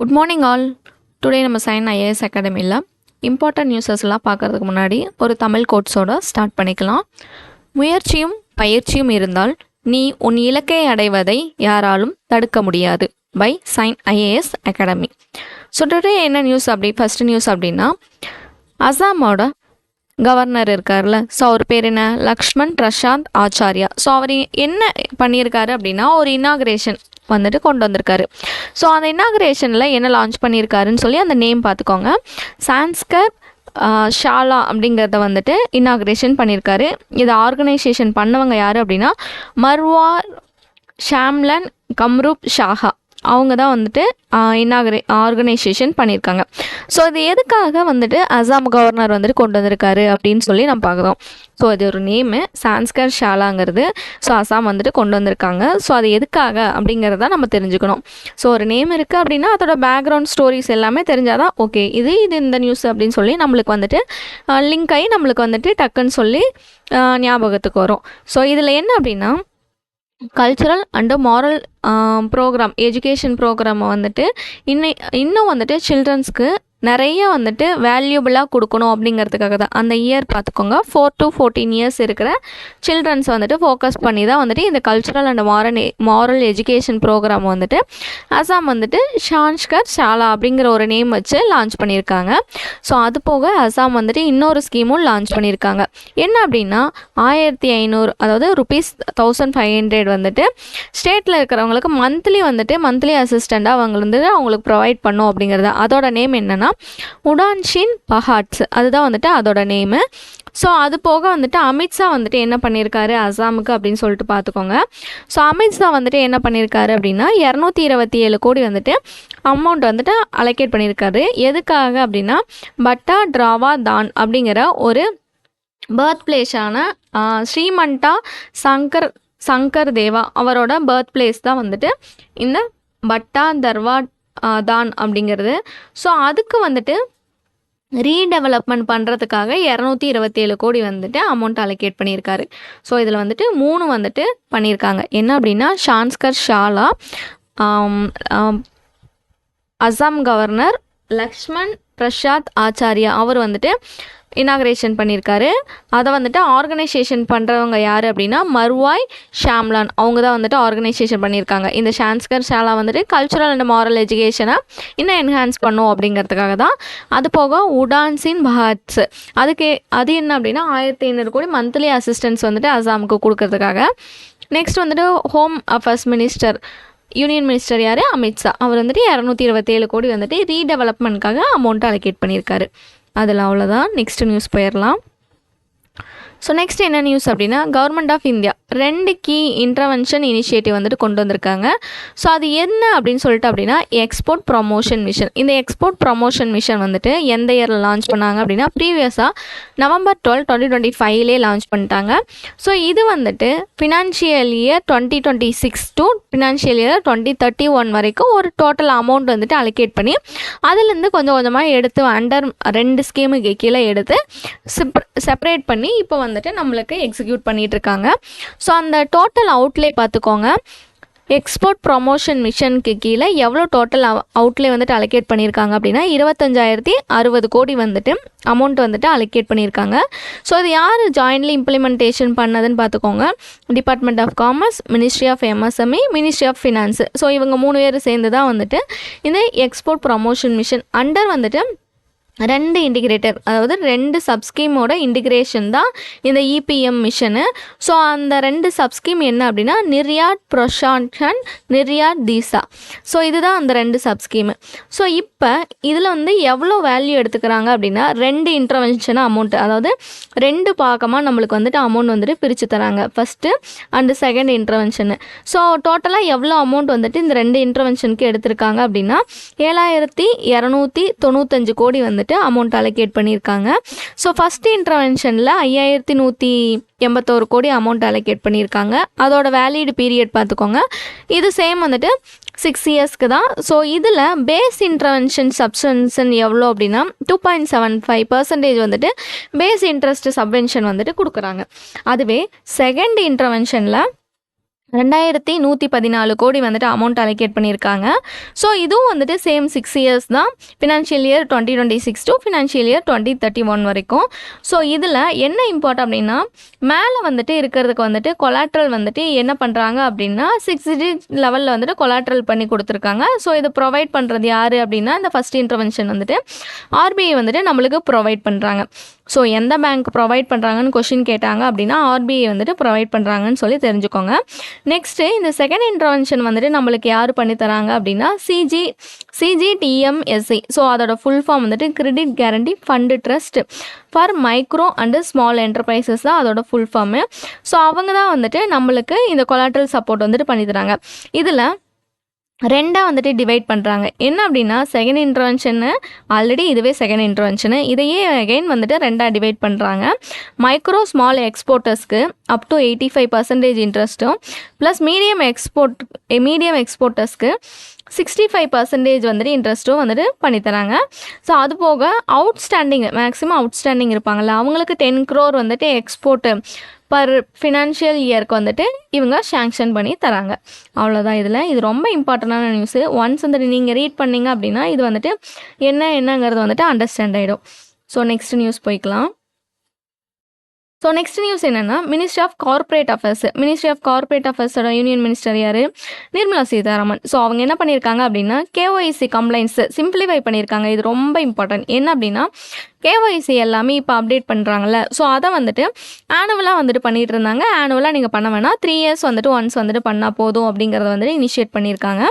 Good morning all. Today நம்ம sign IAS அகாடமியில் important நியூஸஸ்லாம் பார்க்குறதுக்கு முன்னாடி ஒரு தமிழ் கோட்ஸோட ஸ்டார்ட் பண்ணிக்கலாம். முயற்சியும் பயிற்சியும் இருந்தால் நீ உன் இலக்கை அடைவதை யாராலும் தடுக்க முடியாது. By sign IAS academy. So today என்ன நியூஸ் ஃபஸ்ட்டு நியூஸ் அப்படின்னா, அசாமோட கவர்னர் இருக்கார்ல, ஸோ அவர் பேர் என்ன, லக்ஷ்மண் பிரசாத் ஆச்சாரியா. ஸோ அவர் என்ன பண்ணியிருக்காரு அப்படின்னா, ஒரு இனாக்ரேஷன் கொண்டு வந்திருக்காரு. ஸோ அந்த இனாக்ரேஷனில் என்ன லான்ச் பண்ணியிருக்காருன்னு சொல்லி அந்த நேம் பார்த்துக்கோங்க. சான்ஸ்கர் ஷாலா அப்படிங்கிறத இனாக்ரேஷன் பண்ணியிருக்காரு. இதை ஆர்கனைசேஷன் பண்ணவங்க யார் அப்படின்னா, மர்வார் ஷாம்லன் கம்ரூப் ஷாஹா. அவங்க தான் ஆர்கனைசேஷன் பண்ணியிருக்காங்க. ஸோ இது எதுக்காக அசாம் கவர்னர் கொண்டு வந்திருக்காரு அப்படின்னு சொல்லி நம்ம பார்க்குறோம். ஸோ அது ஒரு நேமு, சான்ஸ்கர் ஷாலாங்கிறது. ஸோ அசாம் கொண்டு வந்திருக்காங்க. ஸோ அது எதுக்காக அப்படிங்கிறத நம்ம தெரிஞ்சுக்கணும். ஸோ ஒரு நேம் இருக்குது அப்படின்னா அதோட பேக்ரவுண்ட் ஸ்டோரிஸ் எல்லாமே தெரிஞ்சாதான் ஓகே இது இந்த நியூஸ் அப்படின்னு சொல்லி நம்மளுக்கு லிங்க் ஆகி நம்மளுக்கு டக்குன்னு சொல்லி ஞாபகத்துக்கு வரும். ஸோ இதில் என்ன அப்படின்னா, cultural and moral programme, education ப்ரோக்ராமை இன்னும் சில்ட்ரன்ஸ்க்கு நிறைய வேல்யூபிளாக கொடுக்கணும் அப்படிங்கிறதுக்காக தான். அந்த இயர் பார்த்துக்கோங்க, 4 to 14 இயர்ஸ் இருக்கிற சில்ட்ரன்ஸ் ஃபோக்கஸ் பண்ணி தான் இந்த cultural and moral education programme Assam Sanskar Shala அப்படிங்கிற ஒரு நேம் வச்சு லான்ச் பண்ணியிருக்காங்க. ஸோ அது போக அசாம் இன்னொரு ஸ்கீமும் லான்ச் பண்ணியிருக்காங்க. என்ன அப்படின்னா, 1500 அதாவது ₹1500 ஸ்டேட்டில் இருக்கிறவங்களுக்கு மந்த்லி அசிஸ்டண்ட்டாக அவங்களுக்கு ப்ரொவைட் பண்ணும் அப்படிங்கிறது. அதோட நேம் என்னென்னா உடான்ஷின் பஹாட்ஸ், அதுதான் அதோட நேமு. ஸோ அது போக அமித்ஷா என்ன பண்ணியிருக்காரு அசாமுக்கு அப்படின்னு சொல்லிட்டு பார்த்துக்கோங்க. ஸோ அமித்ஷா என்ன பண்ணியிருக்காரு அப்படின்னா, 227 கோடி அமௌண்ட் அலோகேட் பண்ணியிருக்காரு. எதுக்காக அப்படின்னா, பட்டா டிராவா தான் அப்படிங்கிற ஒரு பர்த் பிளேஸான ஸ்ரீமண்டா சங்கர் தேவா அவரோட பர்த் பிளேஸ் தான் இந்த பட்டா தர்வா தான் அப்படிங்கிறது. ஸோ அதுக்கு ரீடெவலப்மெண்ட் பண்ணுறதுக்காக 227 கோடி அமௌண்ட் அலோகேட் பண்ணியிருக்காரு. ஸோ இதில் 3 பண்ணியிருக்காங்க. என்ன அப்படின்னா, சான்ஸ்கர் ஷாலா, அசாம் கவர்னர் லக்ஷ்மண் பிரசாத் ஆச்சாரியா அவர் இனாக்ரேஷன் பண்ணியிருக்காரு. அதை ஆர்கனைசேஷன் பண்ணுறவங்க யார் அப்படின்னா, மர்வாய் ஷாம்லான் அவங்க தான் ஆர்கனைசேஷன் பண்ணியிருக்காங்க. இந்த Sanskar Shala cultural and moral எஜுகேஷனை இன்னும் என்ஹான்ஸ் பண்ணும் அப்படிங்கிறதுக்காக தான். அது போக உடான்சின் பஹாட்ஸ் அது என்ன அப்படின்னா, 1500 கோடி மந்த்லி அசிஸ்டன்ஸ் அசாமுக்கு கொடுக்கறதுக்காக. Next home affairs minister, union minister யார், அமித்ஷா. அவர் 227 கோடி ரீடெவலப்மெண்ட்காக அமௌண்ட் அலோகேட் பண்ணியிருக்காரு. அதில் அவ்வளோதான். நெக்ஸ்ட் நியூஸ் போயிடலாம். ஸோ நெக்ஸ்ட் என்ன நியூஸ் அப்படின்னா, government of India 2 key intervention initiative கொண்டு வந்திருக்காங்க. ஸோ அது என்ன அப்படின்னு சொல்லிட்டு அப்படின்னா, எக்ஸ்போர்ட் ப்ரமோஷன் மிஷன். இந்த எக்ஸ்போர்ட் ப்ரமோஷன் மிஷன் எந்த இயரில் லான்ச் பண்ணாங்க அப்படின்னா, ப்ரீவியஸாக November 12, 2025 லான்ச் பண்ணிட்டாங்க. ஸோ இது financial year 2026 to financial year 2031 வரைக்கும் ஒரு டோட்டல் அமௌண்ட் அலோகேட் பண்ணி அதுலேருந்து கொஞ்சம் கொஞ்சமாக எடுத்து அண்டர் 2 ஸ்கீமுக்கு கீழே எடுத்து செப்பரேட் பண்ணி இப்போ நம்மளுக்கு எக்ஸிக்யூட் பண்ணிட்டு இருக்காங்க. ஸோ அந்த டோட்டல் அவுட்லே பார்த்துக்கோங்க. எக்ஸ்போர்ட் ப்ரமோஷன் மிஷனுக்கு கீழே எவ்வளோ டோட்டல் அவுட்லே அலோகேட் பண்ணியிருக்காங்க அப்படின்னா, 25,060 கோடி அமௌண்ட் அலோகேட் பண்ணியிருக்காங்க. ஸோ இது யார் ஜாயின்ட்லி இம்ப்ளிமெண்டேஷன் பண்ணதுன்னு பார்த்துக்கோங்க. Department of commerce, ministry of MSME, ministry of finance. So இவங்க 3 பேர் சேர்ந்து தான் இந்த export promotion mission under 2 integrator, அதாவது 2 சப்ஸ்கீமோட இன்டிகிரேஷன் தான் இந்த இபிஎம் மிஷனு. ஸோ அந்த 2 சப்ஸ்கீம் என்ன அப்படின்னா, நிர்யாட் ப்ரொஷான்ஷன், நிர்யாட் தீசா. ஸோ இதுதான் அந்த 2 சப்ஸ்கீமு. ஸோ இப்போ இதில் எவ்வளோ வேல்யூ எடுத்துக்கிறாங்க அப்படின்னா, 2 இன்டர்வென்ஷன் அமௌண்ட், அதாவது 2 பாகமாக நம்மளுக்கு அமௌண்ட் பிரித்து தராங்க, ஃபஸ்ட்டு அண்டு செகண்ட் இன்டர்வென்ஷனு. ஸோ டோட்டலாக எவ்வளோ அமௌண்ட் இந்த 2 இன்டர்வென்ஷனுக்கு எடுத்திருக்காங்க அப்படின்னா, 7,295 கோடி அமௌண்ட் அலோகேட் பண்ணியிருக்காங்க. ஸோ ஃபஸ்ட் இன்டர்வென்ஷனில் 5,181 கோடி அமௌண்ட் அலோகேட் பண்ணியிருக்காங்க. அதோட வேலிட் பீரியட் பார்த்துக்கோங்க. இது சேம் 6 இயர்ஸ்க்கு தான். ஸோ இதில் பேஸ் இன்டர்வென்ஷன் சப்வென்ஷன் எவ்வளோ அப்படின்னா 2.75% பேஸ் இன்ட்ரெஸ்ட் சப்வென்ஷன் கொடுக்குறாங்க. அதுவே செகண்ட் இன்டர்வென்ஷனில் $2114 கோடி வந்துட்டு அமௌண்ட் அலோகேட் பண்ணியிருக்காங்க. ஸோ இதுவும் வந்துட்டு சேம் 6 இயர்ஸ் தான், financial year 2026 to financial year 2031 வரைக்கும். ஸோ இதில் என்ன இம்பார்ட் அப்படின்னா, மேலே வந்துட்டு இருக்கிறதுக்கு வந்துட்டு கொலாட்ரல் வந்துட்டு என்ன பண்ணுறாங்க அப்படின்னா 6 டிஜிட் லெவலில் வந்துட்டு கொலாட்ரல் பண்ணி கொடுத்துருக்காங்க. ஸோ இது ப்ரொவைட் பண்ணுறது யார் அப்படின்னா, இந்த ஃபஸ்ட் இன்டர்வென்ஷன் வந்துட்டு ஆர்பிஐ வந்துட்டு நம்மளுக்கு ப்ரொவைட் பண்ணுறாங்க. ஸோ எந்த பேங்க் ப்ரொவைட் பண்ணுறாங்கன்னு கொஷின் கேட்டாங்க அப்படின்னா ஆர்பிஐ வந்துட்டு ப்ரொவைட் பண்ணுறாங்கன்னு சொல்லி தெரிஞ்சுக்கோங்க. நெக்ஸ்ட்டு இந்த செகண்ட் இன்டர்வென்ஷன் வந்துட்டு நம்மளுக்கு யார் பண்ணி தராங்க அப்படின்னா சிஜிடிஎம்எஸ்சி. ஸோ அதோட ஃபுல் ஃபார்ம் வந்துட்டு credit guarantee fund trust for micro and small enterprises தான் அதோட ஃபுல் ஃபார்மு. ஸோ அவங்க தான் வந்துட்டு நம்மளுக்கு இந்த கொலாட்ரல் சப்போர்ட் வந்துட்டு பண்ணி தராங்க. இதில் ரெண்டாக வந்துட்டு டிவைட் பண்ணுறாங்க. என்ன அப்படின்னா, செகண்ட் இன்டர்வென்ஷனு ஆல்ரெடி இதுவே செகண்ட் இன்டர்வென்ஷனு, இதையே அகைன் வந்துட்டு ரெண்டாக டிவைட் பண்ணுறாங்க. மைக்ரோ ஸ்மால் எக்ஸ்போர்ட்டர்ஸ்க்கு அப் டு 85% இன்ட்ரெஸ்ட்டும் ப்ளஸ் மீடியம் எக்ஸ்போர்ட்டர்ஸ்க்கு 65% வந்துட்டு இன்ட்ரெஸ்ட்டும் வந்துட்டு பண்ணித்தராங்க. ஸோ அது போக மேக்ஸிமம் அவுட்ஸ்டாண்டிங் இருப்பாங்கள்ல, அவங்களுக்கு 10 crore வந்துட்டு எக்ஸ்போர்ட்டு பர் ஃபினான்ஷியல் இயருக்கு வந்துட்டு இவங்க சேங்ஷன் பண்ணி தராங்க. அவ்வளோதான். இது ரொம்ப இம்பார்ட்டண்டான நியூஸு. ஒன்ஸ் வந்துட்டு நீங்கள் ரீட் பண்ணிங்க அப்படின்னா இது வந்துட்டு என்னங்கிறது வந்துட்டு அண்டர்ஸ்டாண்ட் ஆகிடும். ஸோ நெக்ஸ்ட் நியூஸ் போய்க்கலாம். ஸோ நெக்ஸ்ட் நியூஸ் என்னென்னா, மினிஸ்ட்ரி ஆஃப் கார்ப்பரேட் அஃபேர்ஸோட யூனியன் மினிஸ்டர் யார்? நிர்மலா சீதாராமன். ஸோ அவங்க என்ன பண்ணியிருக்காங்க அப்படின்னா, கேஒய்சி கம்ப்ளைண்ட்ஸு சிம்பிளிஃபை பண்ணியிருக்காங்க. இது ரொம்ப இம்பார்ட்டன்ட். என்ன அப்படின்னா, கேஒய்சி எல்லாமே இப்போ அப்டேட் பண்ணுறாங்கல்ல, ஸோ அதை வந்துட்டு ஆனுவலாக வந்துட்டு பண்ணிகிட்டு இருந்தாங்க. ஆனுவலாக நீங்கள் பண்ண வேணாம், 3 years வந்துட்டு ஒன்ஸ் வந்துட்டு பண்ணால் போதும் அப்படிங்கிறத வந்துட்டு இனிஷியேட் பண்ணியிருக்காங்க.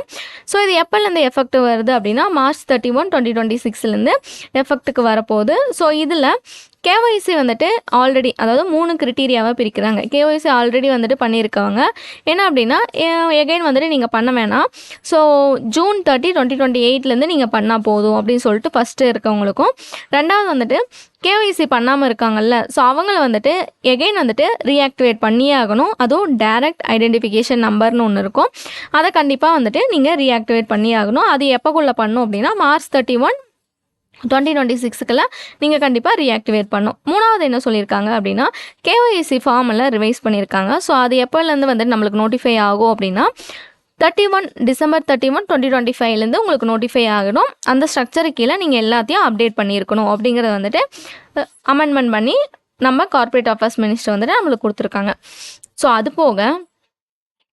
ஸோ இது எப்போலேருந்து எஃபெக்ட் வருது அப்படின்னா, March 31, 2026 எஃபெக்ட்டுக்கு வரப்போகுது. ஸோ இதில் கேஒய்சி வந்துட்டு ஆல்ரெடி, அதாவது 3 கிரிட்டீரியாவாக பிரிக்கிறாங்க. கேஒய்சி ஆல்ரெடி வந்துட்டு பண்ணியிருக்காங்க. என்ன அப்படின்னா, எகைன் வந்துட்டு நீங்கள் பண்ண வேணாம். ஸோ June 30, 2028 நீங்கள் பண்ணால் போதும் அப்படின்னு சொல்லிட்டு ஃபஸ்ட்டு இருக்கவங்களுக்கும், ரெண்டாவது வந்துட்டு கேஒய்சி பண்ணாமல் இருக்காங்கல்ல, ஸோ அவங்கள வந்துட்டு எகைன் வந்துட்டு ரீஆக்டிவேட் பண்ணியே ஆகணும். அதுவும் டைரக்ட் ஐடென்டிஃபிகேஷன் நம்பர்னு ஒன்று இருக்கும், அதை கண்டிப்பாக வந்துட்டு நீங்கள் ரீஆக்டிவேட் பண்ணியே ஆகணும். அது எப்போக்குள்ளே பண்ணும் அப்படின்னா March 31, 2026 நீங்கள் கண்டிப்பாக ரீஆக்டிவேட் பண்ணும். மூணாவது என்ன சொல்லியிருக்காங்க அப்படின்னா, கேஒய்சி ஃபார்ம் எல்லாம் ரிவைஸ் பண்ணியிருக்காங்க. ஸோ அது எப்போலேருந்து வந்துட்டு நம்மளுக்கு நோட்டிஃபை ஆகும் அப்படின்னா, December 31, 2025 உங்களுக்கு நோட்டிஃபை ஆகணும். அந்த ஸ்ட்ரக்சருக்கு கீழே நீங்கள் எல்லாத்தையும் அப்டேட் பண்ணியிருக்கணும் அப்படிங்கிறத வந்துட்டு அமெண்ட்மெண்ட் பண்ணி நம்ம கார்ப்பரேட் அஃபேர்ஸ் மினிஸ்டர் வந்துட்டு நம்மளுக்கு கொடுத்துருக்காங்க. ஸோ அது போக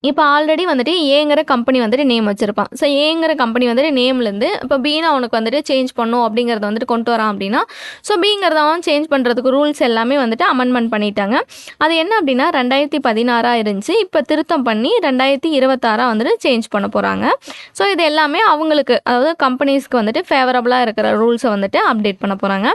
இப்போ ஆல்ரெடி வந்துட்டு ஏங்கிற கம்பெனி வந்துட்டு நேம் வச்சுருப்பான். ஸோ ஏங்கிற கம்பெனி வந்துட்டு நேம்லேருந்து இப்போ பீனா அவனுக்கு வந்துட்டு சேஞ்ச் பண்ணும் அப்படிங்கிறத வந்துட்டு கொண்டு வரான் அப்படின்னா, ஸோ பீங்கிறதவன் சேஞ்ச் பண்ணுறதுக்கு ரூல்ஸ் எல்லாமே வந்துட்டு அமெண்ட்மெண்ட் பண்ணிட்டாங்க. அது என்ன அப்படின்னா 2016 இருந்துச்சு, இப்போ திருத்தம் பண்ணி 2026 வந்துட்டு சேஞ்ச் பண்ண போகிறாங்க. ஸோ இது எல்லாமே அவங்களுக்கு, அதாவது கம்பெனிஸ்க்கு வந்துட்டு ஃபேவரபுளாக இருக்கிற ரூல்ஸை வந்துட்டு அப்டேட் பண்ண போகிறாங்க.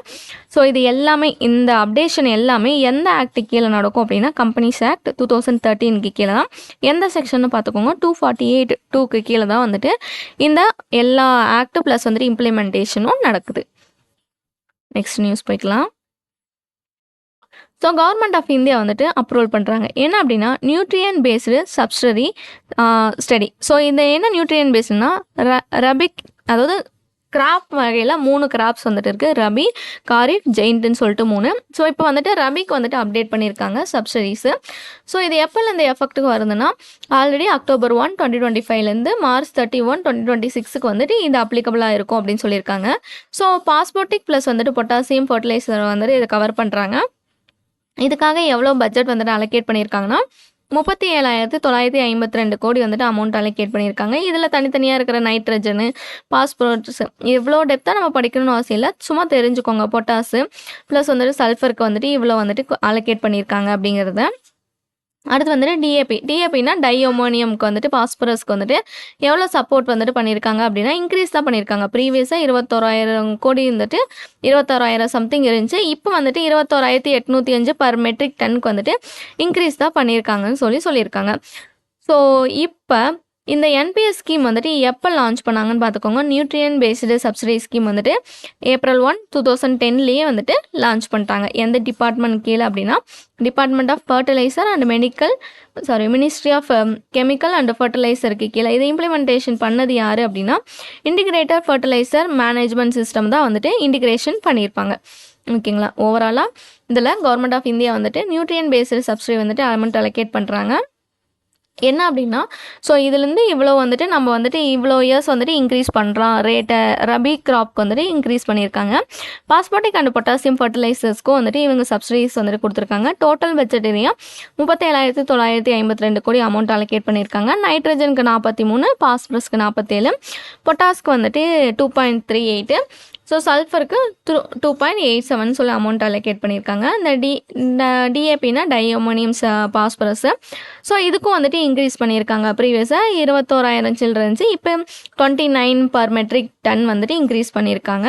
ஸோ இது எல்லாமே, இந்த அப்டேஷன் எல்லாமே எந்த ஆக்ட் கீழே நடக்கும் அப்படின்னா, கம்பெனிஸ் ஆக்ட் 2013 கீழே தான். எந்த செக்ஷன் பார்த்துக்கோங்க, 248(2) கீழே தான் வந்துட்டு இந்த எல்லா ஆக்ட் ப்ளஸ் வந்துட்டு இம்ப்ளிமெண்டேஷனும் நடக்குது. நெக்ஸ்ட் நியூஸ் போய்க்கலாம். ஸோ கவர்மெண்ட் ஆஃப் இந்தியா வந்துட்டு அப்ரூவல் பண்ணுறாங்க. என்ன அப்படின்னா, நியூட்ரியன் பேஸ்டு சப்சிடரி ஸ்டடி. ஸோ இந்த என்ன நியூட்ரியன் பேஸ்டுனா, ரபிக், அதாவது கிராப் வகையில் 3 கிராப்ஸ் வந்துட்டு இருக்குது, ரபி, காரிஃப், ஜெயின்ட்டுன்னு சொல்லிட்டு 3. ஸோ இப்போ வந்துட்டு ரபிக்கு வந்துட்டு அப்டேட் பண்ணியிருக்காங்க சப்சிடரிஸு. ஸோ இது எப்போலேருந்து எஃபெக்ட்டுக்கு வருதுன்னா, ஆல்ரெடி October 1, 2025 March 31, 2026 வந்துட்டு இது அப்ளிகபிளாக இருக்கும் அப்படின்னு சொல்லியிருக்காங்க. ஸோ பாஸ்போர்ட்டிக் ப்ளஸ் வந்துட்டு பொட்டாசியம் ஃபர்டிலைசர் வந்துட்டு இதை கவர் பண்ணுறாங்க. இதுக்காக எவ்வளோ பட்ஜெட் வந்துட்டு அலோகேட் பண்ணியிருக்காங்கன்னா, 37,952 கோடி வந்துட்டு அமௌண்ட் அலோகேட் பண்ணியிருக்காங்க. இதில் தனித்தனியாக இருக்கிற நைட்ரஜனு, பாஸ்பரஸ், எவ்வளோ டெப்த்தாக நம்ம படிக்கணும்னு அவசியம் இல்லை, சும்மா தெரிஞ்சுக்கோங்க. பொட்டாசு ப்ளஸ் வந்துட்டு சல்ஃபருக்கு வந்துட்டு இவ்வளோ வந்துட்டு அலோகேட் பண்ணியிருக்காங்க அப்படிங்கிறத. அடுத்து வந்துட்டு டிஏபினா டைஅமோனியம்க்கு வந்துட்டு பாஸ்பரஸ்க்கு வந்துட்டு எவ்வளோ சப்போர்ட் வந்துட்டு பண்ணியிருக்காங்க அப்படின்னா, இன்க்ரீஸ் தான் பண்ணியிருக்காங்க. ப்ரீவியஸாக 21,000 கோடி வந்துட்டு 26,000 சம்திங் இருந்துச்சு. இப்போ வந்துட்டு 21,805 பர் மெட்ரிக் டன்னுக்கு வந்துட்டு இன்க்ரீஸ் தான் பண்ணியிருக்காங்கன்னு சொல்லியிருக்காங்க. ஸோ இப்போ இந்த என்பிஎஸ் ஸ்கீம் வந்துட்டு எப்போ லான்ச் பண்ணாங்கன்னு பார்த்துக்கோங்க. நியூட்ரியன் பேஸ்டு சப்சிடி ஸ்கீம் வந்துட்டு April 1, 2010 வந்துட்டு லான்ச் பண்ணிட்டாங்க. எந்த டிபார்ட்மெண்ட் கீழே அப்படின்னா, department of fertiliser and ministry of chemical and ஃபர்டிலைசருக்கு கீழே. இதை இம்ப்ளிமெண்டேஷன் பண்ணது யார் அப்படின்னா, இன்டிகிரேட்டட் ஃபர்டிலைசர் மேனேஜ்மெண்ட் சிஸ்டம் தான் வந்துட்டு இன்டிகிரேஷன் பண்ணியிருப்பாங்க. ஓகேங்களா. ஓவராலாக இதில் கவர்மெண்ட் ஆஃப் இந்தியா வந்துட்டு நியூட்ரியன் பேஸ்டு சப்சிடி வந்துட்டு அமௌண்ட் அலோகேட் பண்ணுறாங்க. என்ன அப்படின்னா, ஸோ இதுலேருந்து இவ்வளோ வந்துட்டு நம்ம வந்துட்டு இவ்வளோ இயர்ஸ் வந்துட்டு இன்க்ரீஸ் பண்ணுறோம் ரேட்டை. ரபி கிராப்க்கு வந்துட்டு இன்க்ரீஸ் பண்ணியிருக்காங்க. பாஸ்போர்ட்டிக் அண்ட் பொட்டாசியம் ஃபர்டிலைசர்ஸ்க்கும் வந்துட்டு இவங்க சப்சிடிஸ் வந்துட்டு கொடுத்துருக்காங்க. டோட்டல் பட்ஜெட் ஏரியா 37,952 கோடி அமௌண்ட் அலோகேட் பண்ணியிருக்காங்க. நைட்ரஜனுக்கு 43, பாஸ்பரஸ்க்கு 47, பொட்டாஸ்க்கு வந்துட்டு 2.38, ஸோ சல்ஃபருக்கு 2.87 சொல்லி அமௌண்ட் அலோகேட் பண்ணியிருக்காங்க. இந்த டிஏபின்னா டைஅமோனியம் பாஸ்பரஸ். ஸோ இதுக்கும் வந்துட்டு இன்க்ரீஸ் பண்ணியிருக்காங்க. ப்ரீவியஸாக 21,000 சில்லற இருந்துச்சு, இப்போ 29 பர் மெட்ரிக் டன் வந்துட்டு இன்க்ரீஸ் பண்ணியிருக்காங்க.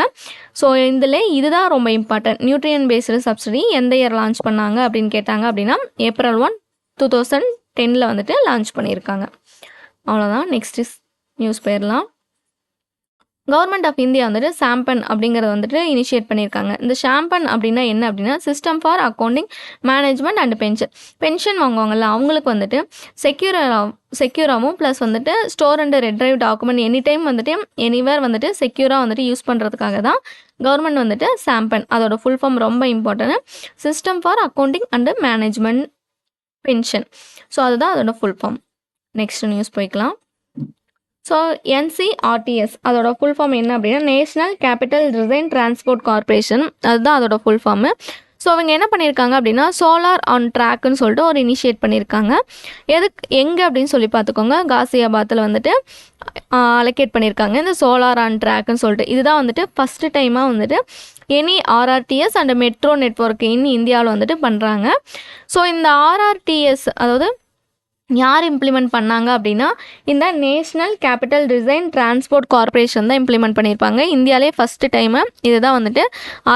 ஸோ இதில் இதுதான் ரொம்ப இம்பார்ட்டன்ட். நியூட்ரியன் பேஸ்டு சப்சிடி எந்த இயர் லான்ச் பண்ணாங்க அப்படின்னு கேட்டாங்க அப்படின்னா April 1, 2010 வந்துட்டு லான்ச் பண்ணியிருக்காங்க. அவ்வளோதான். நெக்ஸ்ட் நியூஸ் போயிடலாம். கவர்மெண்ட் ஆஃப் இந்தியா வந்துட்டு சாம்பன் அப்படிங்கிறத வந்துட்டு இனிஷியேட் பண்ணியிருக்காங்க. இந்த சாம்பன் அப்படின்னா என்ன அப்படின்னா system for accounting management and pension வாங்குவாங்கல்ல, அவங்களுக்கு வந்துட்டு செக்யூராகவும் ப்ளஸ் வந்துட்டு store and retrieve document any time வந்துட்டு எனிவேர் வந்துட்டு செக்யூராக வந்துட்டு யூஸ் பண்ணுறதுக்காக தான் கவர்மெண்ட் வந்துட்டு சாம்பன், அதோட ஃபுல் ஃபார்ம் ரொம்ப important, system for accounting and management pension. So அதுதான் அதோட ஃபுல் ஃபார்ம். நெக்ஸ்ட் நியூஸ் போய்க்கலாம். ஸோ NCRTS அதோட ஃபுல் ஃபார்ம் என்ன அப்படின்னா national capital design transport corporation, அதுதான் அதோட ஃபுல் ஃபார்மு. ஸோ அவங்க என்ன பண்ணியிருக்காங்க அப்படின்னா சோலார் ஆன் ட்ராக்குன்னு சொல்லிட்டு ஒரு இனிஷியேட் பண்ணியிருக்காங்க. எங்கே அப்படின்னு சொல்லி பார்த்துக்கோங்க, காசியாபாத்தில் வந்துட்டு அலோகேட் பண்ணியிருக்காங்க இந்த சோலார் ஆன் ட்ராக்குன்னு சொல்லிட்டு. இதுதான் வந்துட்டு ஃபஸ்ட்டு டைமாக வந்துட்டு any RRTS and metro network இந்தியாவில் வந்துட்டு பண்ணுறாங்க. ஸோ இந்த RRTS அதாவது யார் இம்ப்ளிமெண்ட் பண்ணாங்க அப்படின்னா இந்த national capital design transport corporation தான் இம்ப்ளிமெண்ட் பண்ணியிருப்பாங்க. இந்தியாவிலே ஃபஸ்ட்டு டைமு இதுதான் வந்துட்டு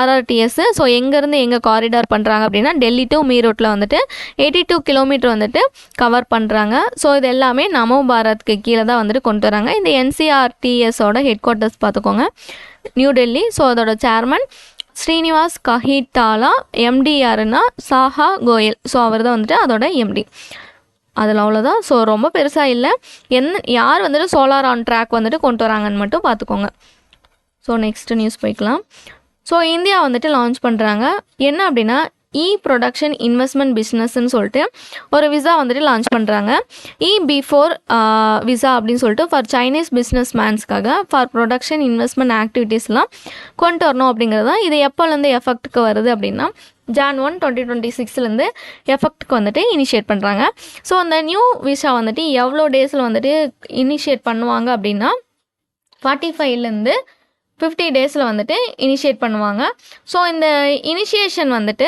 RRTS. ஸோ எங்கேருந்து எங்கே காரிடார் பண்ணுறாங்க அப்படின்னா டெல்லி டு மீரூட்டில் வந்துட்டு 82 கிலோமீட்டர் வந்துட்டு கவர் பண்ணுறாங்க. ஸோ இது எல்லாமே நமோ பாரத்க்கு கீழே தான் வந்துட்டு கொண்டு வராங்க. இந்த NCRTSோட ஹெட் குவார்ட்டர்ஸ் பார்த்துக்கோங்க நியூ டெல்லி. ஸோ அதோட சேர்மன் ஸ்ரீனிவாஸ் கஹிட்டாலா, MD யாருன்னா சாஹா கோயல். ஸோ அவர் தான் வந்துட்டு அதோட MD. அதில் அவ்வளோதான். ஸோ ரொம்ப பெருசாக இல்லை. யார் வந்துட்டு சோலார் ஆன் ட்ராக் வந்துட்டு கொண்டு வராங்கன்னு மட்டும் பார்த்துக்கோங்க. ஸோ நெக்ஸ்ட் நியூஸ் போய்க்கலாம். ஸோ இந்தியா வந்துட்டு லான்ச் பண்ணுறாங்க என்ன அப்படின்னா ப்ரொடக்ஷன் இன்வெஸ்ட்மெண்ட் பிஸ்னஸ்ன்னு சொல்லிட்டு ஒரு விசா வந்துட்டு லான்ச் பண்ணுறாங்க. பிஃபோர் விசா அப்படின்னு சொல்லிட்டு ஃபார் சைனீஸ் பிஸ்னஸ் மேன்ஸ்க்காக ஃபார் ப்ரொடக்ஷன் இன்வெஸ்ட்மெண்ட் ஆக்டிவிட்டீஸ்லாம் கொண்டு வரணும் அப்படிங்கிறது தான். இது எப்போலேருந்து எஃபெக்ட்டுக்கு வருது அப்படின்னா Jan 1, 2026 எஃபெக்ட்டுக்கு வந்துட்டு இனிஷியேட் பண்ணுறாங்க. ஸோ அந்த நியூ விசா வந்துட்டு எவ்வளோ டேஸில் வந்துட்டு இனிஷியேட் பண்ணுவாங்க அப்படின்னா 45 50 டேஸில் வந்துட்டு இனிஷியேட் பண்ணுவாங்க. ஸோ இந்த இனிஷியேஷன் வந்துட்டு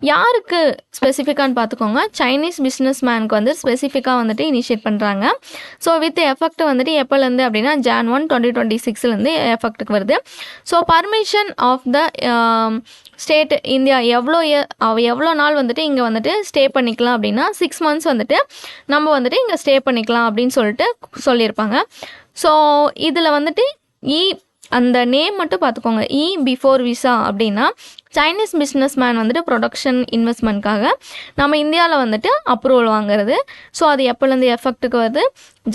யாருக்கு ஸ்பெசிஃபிக்கான்னு பார்த்துக்கோங்க, சைனீஸ் பிஸ்னஸ் மேனுக்கு வந்து ஸ்பெசிஃபிக்காக வந்துட்டு இனிஷியேட் பண்ணுறாங்க. ஸோ வித் எஃபெக்ட் வந்துட்டு எப்போலேருந்து அப்படின்னா Jan 1, 2026 எஃபெக்ட்டுக்கு வருது. So permission of the state India எவ்வளோ நாள் வந்துட்டு இங்கே வந்துட்டு ஸ்டே பண்ணிக்கலாம் அப்படின்னா 6 months வந்துட்டு நம்ம வந்துட்டு இங்கே ஸ்டே பண்ணிக்கலாம் அப்படின்னு சொல்லிட்டு சொல்லியிருப்பாங்க. ஸோ இதில் வந்துட்டு அந்த நேம் மட்டும் பார்த்துக்கோங்க. பிஃபோர் விசா அப்படின்னா சைனீஸ் பிஸ்னஸ் மேன் வந்துட்டு ப்ரொடக்ஷன் இன்வெஸ்ட்மெண்ட்காக நம்ம இந்தியாவில் வந்துட்டு அப்ரூவல் வாங்குறது. ஸோ அது எப்போலேருந்து எஃபெக்ட்டுக்கு வருது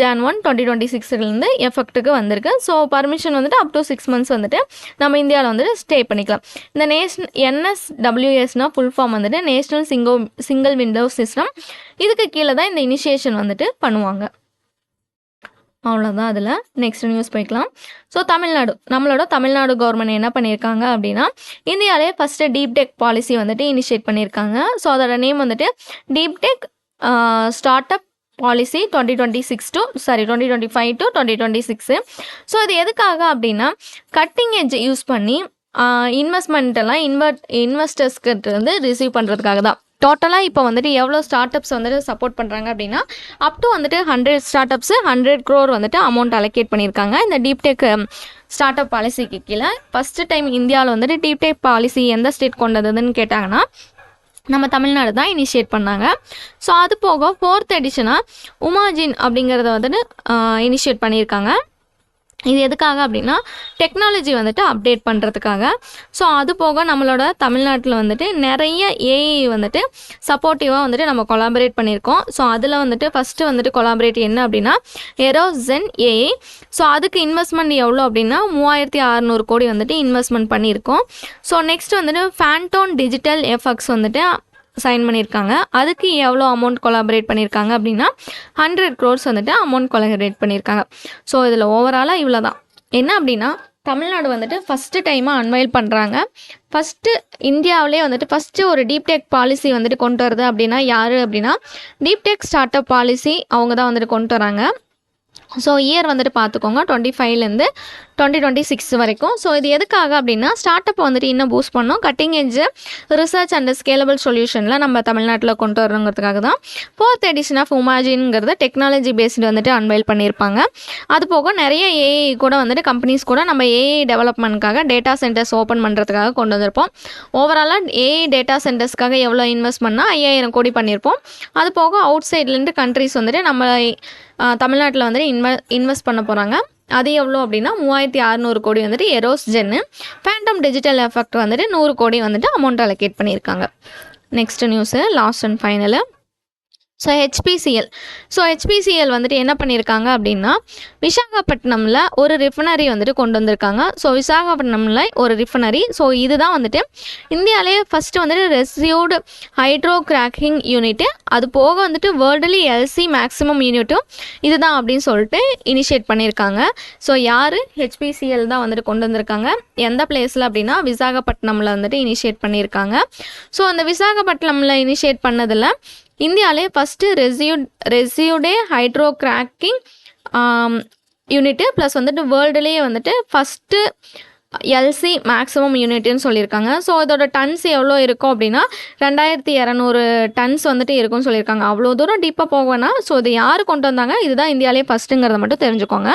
Jan 1, 2026 எஃபெக்ட்டுக்கு வந்திருக்கு. ஸோ பர்மிஷன் வந்துட்டு அப் டு 6 months வந்துட்டு நம்ம இந்தியாவில் வந்துட்டு ஸ்டே பண்ணிக்கலாம். இந்த NSWSனால் ஃபுல் ஃபார்ம் வந்துட்டு நேஷ்னல் சிங்கிள் விண்டோ சிஸ்டம். இதுக்கு கீழே தான் இந்த இனிஷியேஷன் வந்துட்டு பண்ணுவாங்க. அவ்வளோதான். அதில் நெக்ஸ்ட் நியூஸ் போய்க்கலாம். ஸோ நம்மளோட தமிழ்நாடு கவர்மெண்ட் என்ன பண்ணியிருக்காங்க அப்படின்னா இந்தியாவிலே ஃபஸ்ட்டு டீப் டெக் பாலிசி வந்துட்டு இனிஷியேட் பண்ணியிருக்காங்க. ஸோ அதோட நேம் வந்துட்டு deep tech start up policy 2025 to 2026. So இது எதுக்காக அப்படின்னா கட்டிங் எட்ஜ் யூஸ் பண்ணி இன்வெஸ்ட்மெண்ட்டெல்லாம் இன்வெஸ்டர்ஸ்கிட்ட வந்து ரிசீவ் பண்ணுறதுக்காக தான். டோட்டலாக இப்போ வந்துட்டு எவ்வளோ ஸ்டார்ட் அப்ஸ் வந்துட்டு சப்போர்ட் பண்ணுறாங்க அப்படின்னா அப் டு வந்துட்டு 100 ஸ்டார்ட் அப்ஸு 100 crore வந்துட்டு அமௌண்ட் அலோகேட் பண்ணியிருக்காங்க இந்த டீப் டெக் ஸ்டார்ட் அப் பாலிசிக்கு கீழே. ஃபஸ்ட்டு டைம் இந்தியாவில் வந்துட்டு டீப் டெக் பாலிசி எந்த ஸ்டேட் கொண்டு வந்ததுன்னு கேட்டாங்கன்னா நம்ம தமிழ்நாடு தான் இனிஷியேட் பண்ணாங்க. ஸோ அது போக 4th எடிஷனாக உமாஜின் அப்படிங்கிறத வந்துட்டு இனிஷியேட் பண்ணியிருக்காங்க. இது எதுக்காக அப்படின்னா டெக்னாலஜி வந்துட்டு அப்டேட் பண்ணுறதுக்காக. ஸோ அது போக நம்மளோட தமிழ்நாட்டில் வந்துட்டு நிறைய ஏஐ வந்துட்டு சப்போர்ட்டிவாக வந்துட்டு நம்ம கொலாபரேட் பண்ணியிருக்கோம். ஸோ அதில் வந்துட்டு ஃபஸ்ட்டு வந்துட்டு கொலாபரேட் என்ன அப்படின்னா எரோசென் ஏஐ. ஸோ அதுக்கு இன்வெஸ்ட்மெண்ட் எவ்வளோ அப்படின்னா 3600 கோடி வந்துட்டு இன்வெஸ்ட்மெண்ட் பண்ணியிருக்கோம். ஸோ நெக்ஸ்ட் வந்துட்டு ஃபேண்டோன் டிஜிட்டல் எஃபெக்ட்ஸ் வந்துட்டு சைன் பண்ணியிருக்காங்க. அதுக்கு எவ்வளோ அமௌண்ட் கொலாபரேட் பண்ணியிருக்காங்க அப்படின்னா 100 crores வந்துட்டு அமௌண்ட் கொலாபரேட் பண்ணியிருக்காங்க. ஸோ இதில் ஓவராலாக இவ்வளோ தான். என்ன அப்படின்னா தமிழ்நாடு வந்துட்டு ஃபஸ்ட்டு டைமாக அன்வைல் பண்ணுறாங்க. ஃபஸ்ட்டு இந்தியாவிலே வந்துட்டு ஃபஸ்ட்டு ஒரு டீப் டெக் பாலிசி வந்துட்டு கொண்டு வருது அப்படின்னா யார் அப்படின்னா deep tech start up policy அவங்க தான் வந்துட்டு கொண்டு வராங்க. ஸோ இயர் வந்துட்டு பார்த்துக்கோங்க 25லேருந்து 2026 வரைக்கும். ஸோ இது எதுக்காக அப்படின்னா ஸ்டார்ட் அப் வந்துட்டு இன்னும் பூஸ்ட் பண்ணோம், cutting edge research and scalable சொல்யூஷனில் நம்ம தமிழ்நாட்டில் கொண்டு வரணுங்கிறதுக்காக தான் 4th எடிஷன் ஆஃப் உமாஜின்ங்கிறத டெக்னாலஜி பேஸ்டு வந்துட்டு அன்வைல் பண்ணியிருப்பாங்க. அது போக நிறைய ஏஐ கூட வந்துட்டு கம்பெனிஸ் கூட நம்ம ஏஐ டெவலப்மெண்ட்காக டேட்டா சென்டர்ஸ் ஓப்பன் பண்ணுறதுக்காக கொண்டு வந்திருப்போம். ஓவராலாக ஏஐ டேட்டா சென்டர்ஸ்க்காக எவ்வளோ இன்வெஸ்ட் பண்ணால் 5000 கோடி பண்ணியிருப்போம். அது போக அவுட் சைட்லேருந்து கண்ட்ரிஸ் வந்துட்டு நம்ம தமிழ்நாட்டில் வந்துட்டு இன்வெஸ்ட் பண்ண போகிறாங்க. அது எவ்வளோ அப்படின்னா 3600 கோடி வந்துட்டு Eros gen Phantom digital effect வந்துட்டு 100 கோடி வந்துட்டு அமௌண்ட் அலோகேட் பண்ணியிருக்காங்க. Next news last and final. So HPCL வந்துட்டு என்ன பண்ணியிருக்காங்க அப்படின்னா விசாகப்பட்டினமில் ஒரு ரிஃபைனரி வந்துட்டு கொண்டு வந்திருக்காங்க. ஸோ விசாகப்பட்டினமில் ஒரு ரிஃபைனரி. ஸோ இதுதான் வந்துட்டு இந்தியாவிலே ஃபஸ்ட்டு வந்துட்டு ரெசியூடு ஹைட்ரோ கிராக்கிங் யூனிட்டு, அது போக வந்துட்டு வேர்ல்டுலி எல்சி மேக்ஸிமம் யூனிட்டும் இதுதான் அப்படின்னு சொல்லிட்டு இனிஷியேட் பண்ணியிருக்காங்க. ஸோ யார் ஹெச்பிசிஎல் தான் வந்துட்டு கொண்டு வந்திருக்காங்க. எந்த பிளேஸில் அப்படின்னா விசாகப்பட்டினமில் வந்துட்டு இனிஷியேட் பண்ணியிருக்காங்க. ஸோ அந்த விசாகப்பட்டினமில் இனிஷியேட் பண்ணதில் இந்தியாவிலே first residue hydro cracking unit plus வந்துட்டு வேர்ல்டுலேயே வந்துட்டு ஃபஸ்ட்டு எல்சி மேக்ஸிமம் யூனிட்டுன்னு சொல்லியிருக்காங்க. ஸோ இதோட டன்ஸ் எவ்வளோ இருக்கும் அப்படின்னா 2200 டன்ஸ் வந்துட்டு இருக்கும்னு சொல்லியிருக்காங்க. அவ்வளோ தூரம் டீப்பாக போவேன்னா ஸோ இது யார் கொண்டு வந்தாங்க, இதுதான் இந்தியாவிலே ஃபஸ்ட்டுங்கிறத மட்டும் தெரிஞ்சுக்கோங்க.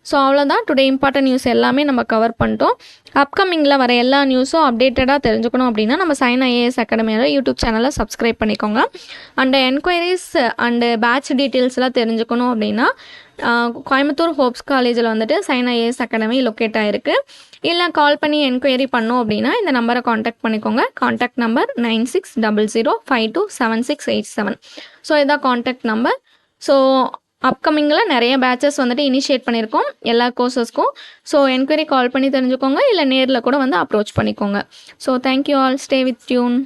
ஸோ அவ்வளோதான், டுடே இம்பார்ட்டன்ட் நியூஸ் எல்லாமே நம்ம கவர் பண்ணிட்டோம். அப்கமிங்கில் வர எல்லா நியூஸும் அப்டேட்டடாக தெரிஞ்சுக்கணும் அப்படின்னா நம்ம சைன் ஐஏஎஸ் அகாடமியோட யூடியூப் சேனலை சப்ஸ்கிரைப் பண்ணிக்கோங்க. அண்ட் என்கொயரிஸ் அண்டு பேட்ச் டீட்டெயில்ஸ்லாம் தெரிஞ்சுக்கணும் அப்படின்னா கோயம்புத்தூர் ஹோப்ஸ் காலேஜில் வந்துட்டு சைன் ஐஏஎஸ் அகாடமி லொக்கேட் ஆகிருக்கு. இல்லை கால் பண்ணி என்கொயரி பண்ணோம் அப்படின்னா இந்த நம்பரை காண்டாக்ட் பண்ணிக்கோங்க. Contact number 9600527687. ஸோ இதான் காண்டாக்ட் நம்பர். ஸோ அப்கமிங்கில் நிறைய பேட்சஸ் வந்துட்டு இனிஷியேட் பண்ணியிருக்கோம் எல்லா கோர்சஸ்க்கும். ஸோ என்கொயரி கால் பண்ணி தெரிஞ்சுக்கோங்க, இல்லை நேரில் கூட வந்து அப்ரோச் பண்ணிக்கோங்க. So thank you all, stay with tune.